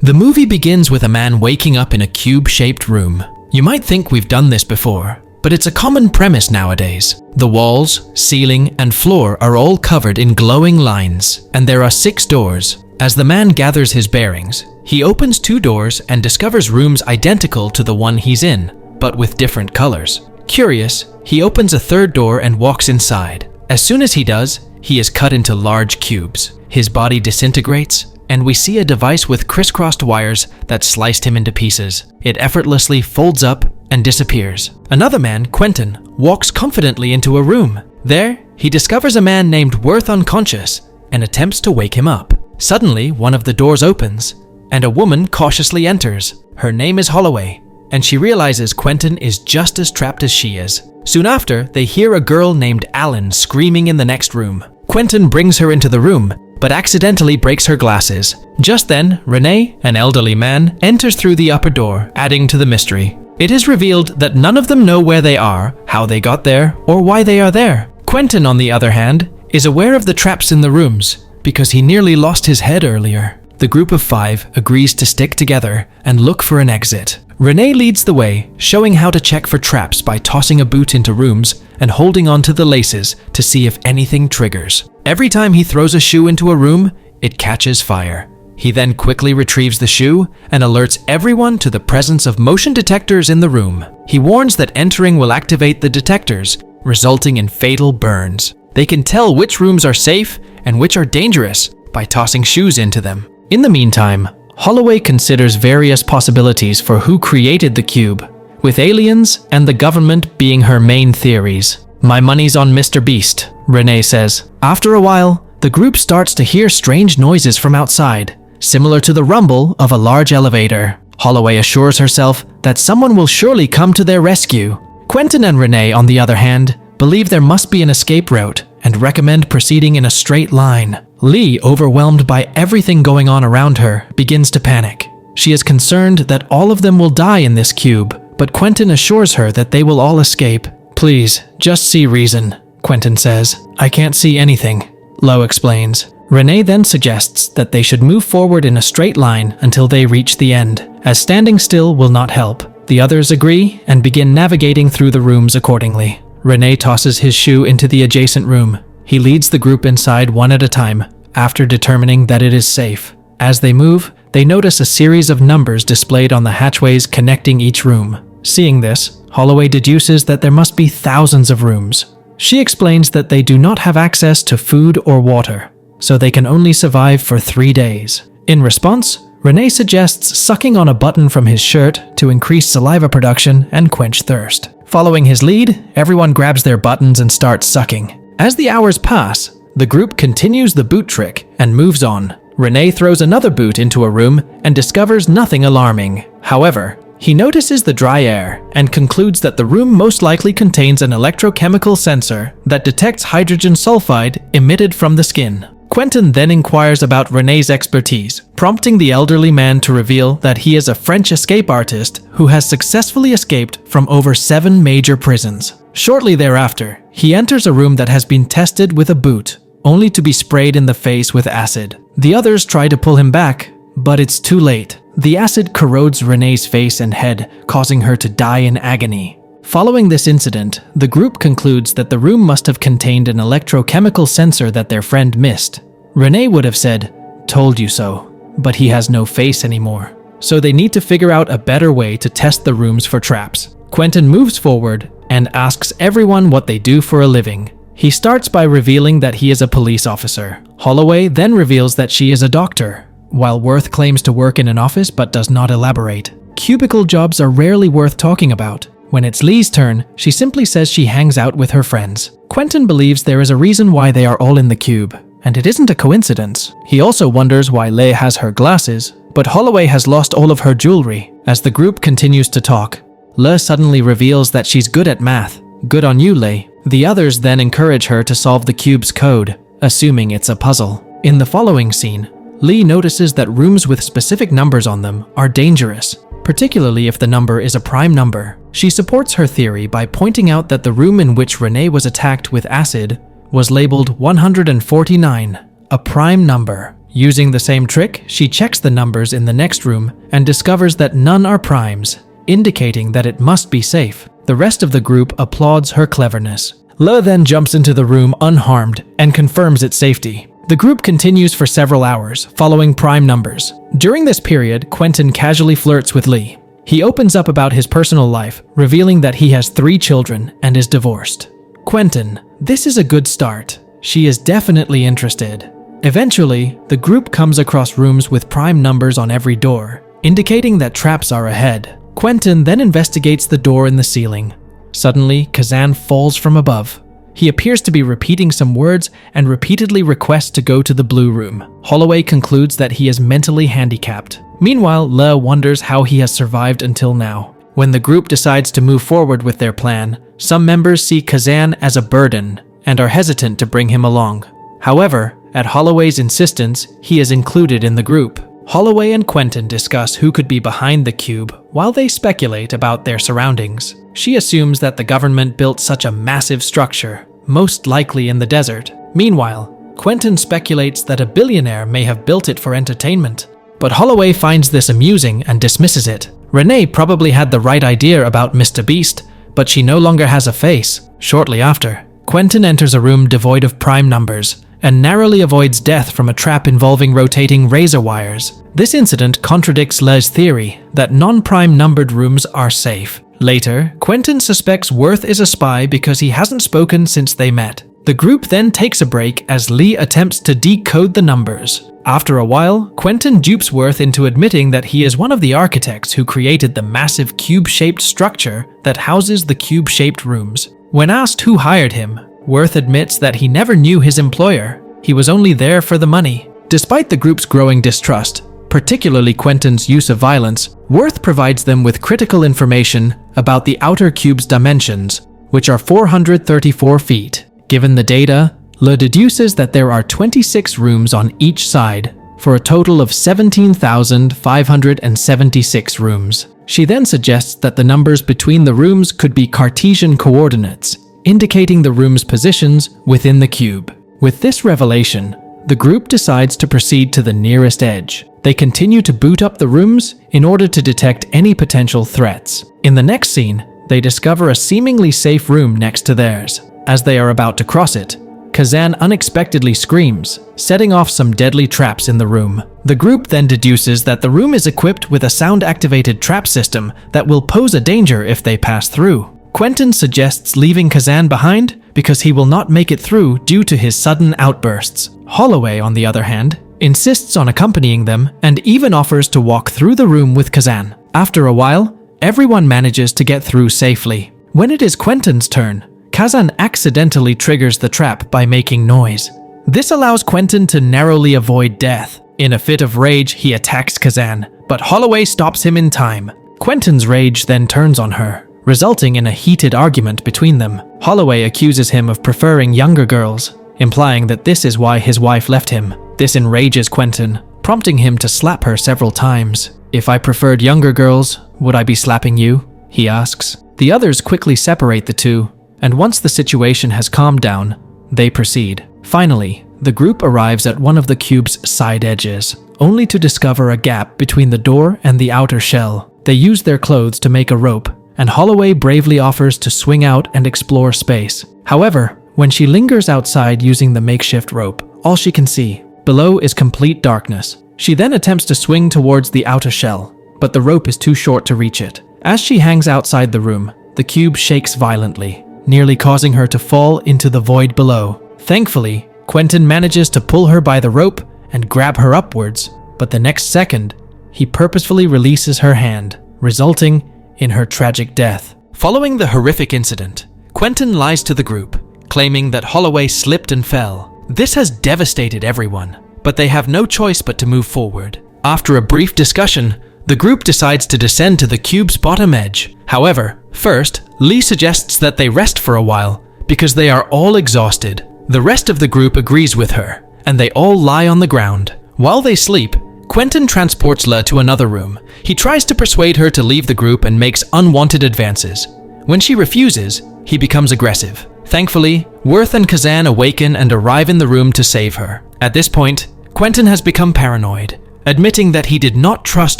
The movie begins with a man waking up in a cube-shaped room. You might think we've done this before, but it's a common premise nowadays. The walls, ceiling, and floor are all covered in glowing lines, and there are 6 doors. As the man gathers his bearings, he opens 2 doors and discovers rooms identical to the one he's in, but with different colors. Curious, he opens a 3rd door and walks inside. As soon as he does, he is cut into large cubes. His body disintegrates, and we see a device with crisscrossed wires that sliced him into pieces. It effortlessly folds up and disappears. Another man, Quentin, walks confidently into a room. There, he discovers a man named Worth unconscious and attempts to wake him up. Suddenly, one of the doors opens, and a woman cautiously enters. Her name is Holloway, and she realizes Quentin is just as trapped as she is. Soon after, they hear a girl named Alan screaming in the next room. Quentin brings her into the room, but accidentally breaks her glasses. Just then, Renee, an elderly man, enters through the upper door, adding to the mystery. It is revealed that none of them know where they are, how they got there, or why they are there. Quentin, on the other hand, is aware of the traps in the rooms, because he nearly lost his head earlier. The group of 5 agrees to stick together and look for an exit. Renee leads the way, showing how to check for traps by tossing a boot into rooms and holding onto the laces to see if anything triggers. Every time he throws a shoe into a room, it catches fire. He then quickly retrieves the shoe and alerts everyone to the presence of motion detectors in the room. He warns that entering will activate the detectors, resulting in fatal burns. They can tell which rooms are safe and which are dangerous by tossing shoes into them. In the meantime, Holloway considers various possibilities for who created the cube, with aliens and the government being her main theories. "My money's on Mr. Beast," Renee says. After a while, the group starts to hear strange noises from outside, similar to the rumble of a large elevator. Holloway assures herself that someone will surely come to their rescue. Quentin and Renee, on the other hand, believe there must be an escape route and recommend proceeding in a straight line. Lee, overwhelmed by everything going on around her, begins to panic. She is concerned that all of them will die in this cube, but Quentin assures her that they will all escape. "Please, just see reason," Quentin says. "I can't see anything," Lo explains. Renee then suggests that they should move forward in a straight line until they reach the end, as standing still will not help. The others agree and begin navigating through the rooms accordingly. Renee tosses his shoe into the adjacent room. He leads the group inside one at a time, after determining that it is safe. As they move, they notice a series of numbers displayed on the hatchways connecting each room. Seeing this, Holloway deduces that there must be thousands of rooms. She explains that they do not have access to food or water, so they can only survive for 3 days. In response, Renee suggests sucking on a button from his shirt to increase saliva production and quench thirst. Following his lead, everyone grabs their buttons and starts sucking. As the hours pass, the group continues the boot trick and moves on. Renee throws another boot into a room and discovers nothing alarming. However, he notices the dry air and concludes that the room most likely contains an electrochemical sensor that detects hydrogen sulfide emitted from the skin. Quentin then inquires about Renee's expertise, prompting the elderly man to reveal that he is a French escape artist who has successfully escaped from over 7 major prisons. Shortly thereafter, he enters a room that has been tested with a boot, only to be sprayed in the face with acid. The others try to pull him back, but it's too late. The acid corrodes Renee's face and head, causing her to die in agony. Following this incident, the group concludes that the room must have contained an electrochemical sensor that their friend missed. Renee would have said, "Told you so," but he has no face anymore. So they need to figure out a better way to test the rooms for traps. Quentin moves forward and asks everyone what they do for a living. He starts by revealing that he is a police officer. Holloway then reveals that she is a doctor, while Worth claims to work in an office but does not elaborate. Cubicle jobs are rarely worth talking about. When it's Lee's turn, she simply says she hangs out with her friends. Quentin believes there is a reason why they are all in the cube, and it isn't a coincidence. He also wonders why Leigh has her glasses, but Holloway has lost all of her jewelry. As the group continues to talk, Leigh suddenly reveals that she's good at math. Good on you, Leigh. The others then encourage her to solve the cube's code, assuming it's a puzzle. In the following scene, Lee notices that rooms with specific numbers on them are dangerous, particularly if the number is a prime number. She supports her theory by pointing out that the room in which Renee was attacked with acid was labeled 149, a prime number. Using the same trick, she checks the numbers in the next room and discovers that none are primes, indicating that it must be safe. The rest of the group applauds her cleverness. Le then jumps into the room unharmed and confirms its safety. The group continues for several hours, following prime numbers. During this period, Quentin casually flirts with Lee. He opens up about his personal life, revealing that he has 3 children and is divorced. Quentin, this is a good start. She is definitely interested. Eventually, the group comes across rooms with prime numbers on every door, indicating that traps are ahead. Quentin then investigates the door in the ceiling. Suddenly, Kazan falls from above. He appears to be repeating some words and repeatedly requests to go to the blue room. Holloway concludes that he is mentally handicapped. Meanwhile, Le wonders how he has survived until now. When the group decides to move forward with their plan, some members see Kazan as a burden and are hesitant to bring him along. However, at Holloway's insistence, he is included in the group. Holloway and Quentin discuss who could be behind the cube while they speculate about their surroundings. She assumes that the government built such a massive structure, most likely in the desert. Meanwhile, Quentin speculates that a billionaire may have built it for entertainment, but Holloway finds this amusing and dismisses it. Renee probably had the right idea about Mr. Beast, but she no longer has a face. Shortly after, Quentin enters a room devoid of prime numbers and narrowly avoids death from a trap involving rotating razor wires. This incident contradicts Le's theory that non-prime numbered rooms are safe. Later, Quentin suspects Worth is a spy because he hasn't spoken since they met. The group then takes a break as Lee attempts to decode the numbers. After a while, Quentin dupes Worth into admitting that he is one of the architects who created the massive cube-shaped structure that houses the cube-shaped rooms. When asked who hired him, Worth admits that he never knew his employer. He was only there for the money. Despite the group's growing distrust, particularly Quentin's use of violence, Worth provides them with critical information about the outer cube's dimensions, which are 434 feet. Given the data, Le deduces that there are 26 rooms on each side, for a total of 17,576 rooms. She then suggests that the numbers between the rooms could be Cartesian coordinates, indicating the room's positions within the cube. With this revelation, the group decides to proceed to the nearest edge. They continue to boot up the rooms in order to detect any potential threats. In the next scene, they discover a seemingly safe room next to theirs. As they are about to cross it, Kazan unexpectedly screams, setting off some deadly traps in the room. The group then deduces that the room is equipped with a sound-activated trap system that will pose a danger if they pass through. Quentin suggests leaving Kazan behind because he will not make it through due to his sudden outbursts. Holloway, on the other hand, insists on accompanying them and even offers to walk through the room with Kazan. After a while, everyone manages to get through safely. When it is Quentin's turn, Kazan accidentally triggers the trap by making noise. This allows Quentin to narrowly avoid death. In a fit of rage, he attacks Kazan, but Holloway stops him in time. Quentin's rage then turns on her, resulting in a heated argument between them. Holloway accuses him of preferring younger girls, implying that this is why his wife left him. This enrages Quentin, prompting him to slap her several times. "If I preferred younger girls, would I be slapping you?" he asks. The others quickly separate the two, and once the situation has calmed down, they proceed. Finally, the group arrives at one of the cube's side edges, only to discover a gap between the door and the outer shell. They use their clothes to make a rope, and Holloway bravely offers to swing out and explore space. However, when she lingers outside using the makeshift rope, all she can see below is complete darkness. She then attempts to swing towards the outer shell, but the rope is too short to reach it. As she hangs outside the room, the cube shakes violently, nearly causing her to fall into the void below. Thankfully, Quentin manages to pull her by the rope and grab her upwards, but the next second, he purposefully releases her hand, resulting in her tragic death. Following the horrific incident, Quentin lies to the group, claiming that Holloway slipped and fell. This has devastated everyone, but they have no choice but to move forward. After a brief discussion, the group decides to descend to the cube's bottom edge. However, first, Lee suggests that they rest for a while, because they are all exhausted. The rest of the group agrees with her, and they all lie on the ground. While they sleep, Quentin transports Le to another room. He tries to persuade her to leave the group and makes unwanted advances. When she refuses, he becomes aggressive. Thankfully, Worth and Kazan awaken and arrive in the room to save her. At this point, Quentin has become paranoid, admitting that he did not trust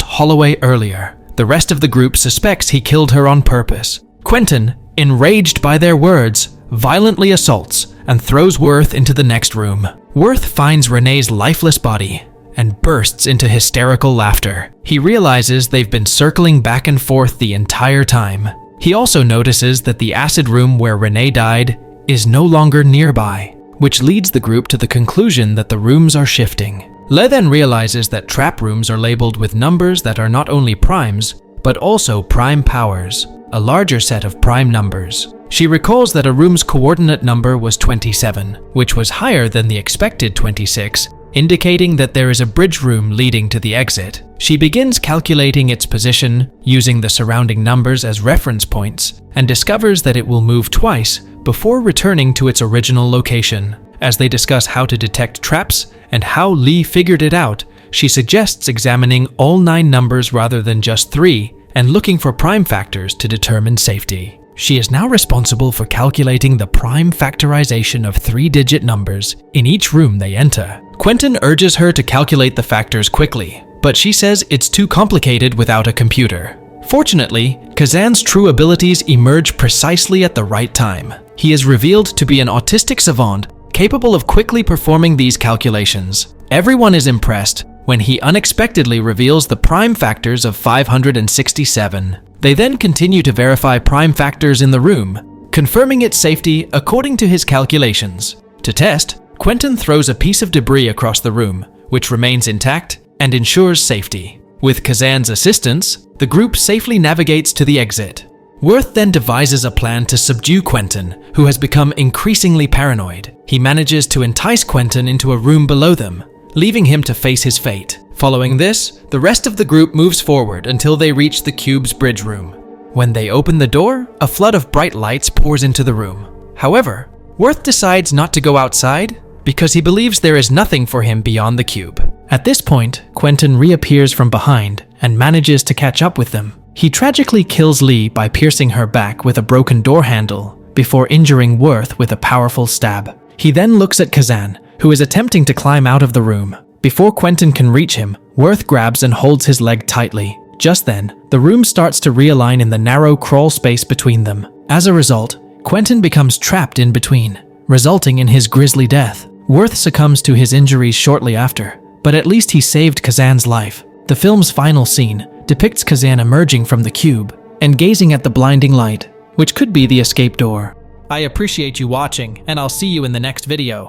Holloway earlier. The rest of the group suspects he killed her on purpose. Quentin, enraged by their words, violently assaults and throws Worth into the next room. Worth finds Renee's lifeless body and bursts into hysterical laughter. He realizes they've been circling back and forth the entire time. He also notices that the acid room where Renee died is no longer nearby, which leads the group to the conclusion that the rooms are shifting. Le then realizes that trap rooms are labeled with numbers that are not only primes, but also prime powers, a larger set of prime numbers. She recalls that a room's coordinate number was 27, which was higher than the expected 26, indicating that there is a bridge room leading to the exit. She begins calculating its position using the surrounding numbers as reference points and discovers that it will move twice before returning to its original location. As they discuss how to detect traps and how Lee figured it out, she suggests examining all 9 numbers rather than just 3 and looking for prime factors to determine safety. She is now responsible for calculating the prime factorization of 3-digit numbers in each room they enter. Quentin urges her to calculate the factors quickly, but she says it's too complicated without a computer. Fortunately, Kazan's true abilities emerge precisely at the right time. He is revealed to be an autistic savant capable of quickly performing these calculations. Everyone is impressed when he unexpectedly reveals the prime factors of 567. They then continue to verify prime factors in the room, confirming its safety according to his calculations. To test, Quentin throws a piece of debris across the room, which remains intact and ensures safety. With Kazan's assistance, the group safely navigates to the exit. Worth then devises a plan to subdue Quentin, who has become increasingly paranoid. He manages to entice Quentin into a room below them, leaving him to face his fate. Following this, the rest of the group moves forward until they reach the cube's bridge room. When they open the door, a flood of bright lights pours into the room. However, Worth decides not to go outside because he believes there is nothing for him beyond the cube. At this point, Quentin reappears from behind and manages to catch up with them. He tragically kills Lee by piercing her back with a broken door handle before injuring Worth with a powerful stab. He then looks at Kazan, who is attempting to climb out of the room. Before Quentin can reach him, Worth grabs and holds his leg tightly. Just then, the room starts to realign in the narrow crawl space between them. As a result, Quentin becomes trapped in between, resulting in his grisly death. Worth succumbs to his injuries shortly after, but at least he saved Kazan's life. The film's final scene depicts Kazan emerging from the cube and gazing at the blinding light, which could be the escape door. I appreciate you watching, and I'll see you in the next video.